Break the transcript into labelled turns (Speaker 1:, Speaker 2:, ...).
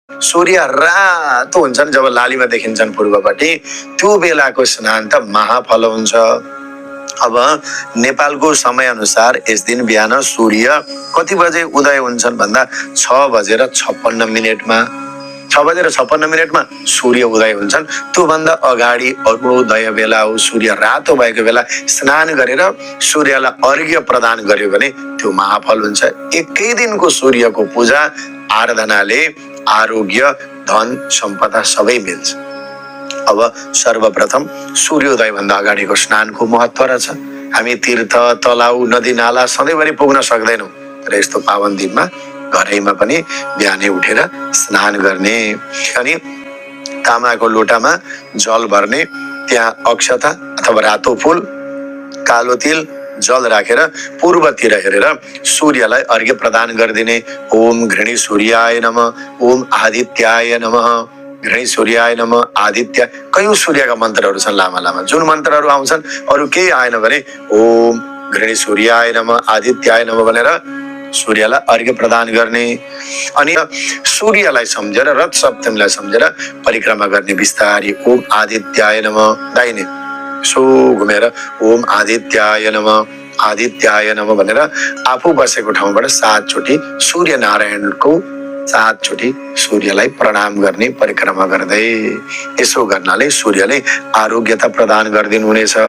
Speaker 1: सूर्य रातो हुन्छन् जब लालीमा देखिन्छन् पूर्वपट्टि, त्यो बेलाको स्नान त महाफल हुन्छ। अब नेपालको समय अनुसार यस दिन बिहान सूर्य कति बजे उदय हुन्छन् भन्दा 6:56 6:56 सूर्य उदय हुन्छन्। त्योभन्दा अगाडि अरुणोदय बेला हो, सूर्य रातो भएको बेला स्नान गरेर सूर्यलाई अर्घ्य प्रदान गर्यो भने त्यो महाफल हुन्छ। एकै दिनको सूर्यको पूजा आराधनाले आरोग्य, धन, सम्पदा सबै मिल्छ। अब सर्वप्रथम सूर्योदय भन्दा अगाडिको स्नानको महत्व रहेछ। हामी तीर्थ, तलाउ, नदी, नाला सधैँभरि पुग्न सक्दैनौँ, तर यस्तो पावन दिनमा घरैमा पनि बिहानै उठेर स्नान गर्ने। अनि तामाको लोटामा जल भर्ने, त्यहाँ अक्षता अथवा रातो फुल, कालो तिल, जल राखेर पूर्वतिर हेरेर सूर्यलाई अर्घ्य प्रदान गरिदिने। ओम घृणी सूर्याय नमः, ओम आदित्याय नमः, घृणी सूर्याय नमः, आदित्य, कयौं सूर्यका मन्त्रहरू छन् लामा लामा। जुन मन्त्रहरू आउँछन् अरू केही आएन भने ओम घृणी सूर्याय नमः, आदित्याय नमः भनेर सूर्यलाई अर्घ्य प्रदान गर्ने। अनि सूर्यलाई सम्झेर, रथ सप्तमीलाई सम्झेर परिक्रमा गर्ने बिस्तारी। ओम आदित्याय नमः, दाहिने सो घुमेर ओम आदित्याय नमः, आदित्याय नमः भनेर आफू बसेको ठाउँबाट 7 चोटि सूर्य नारायणको 7 चोटि सूर्यलाई प्रणाम गर्ने परिक्रमा गर्दै। यसो गर्नाले सूर्यले आरोग्यता प्रदान गरिदिनुहुनेछ।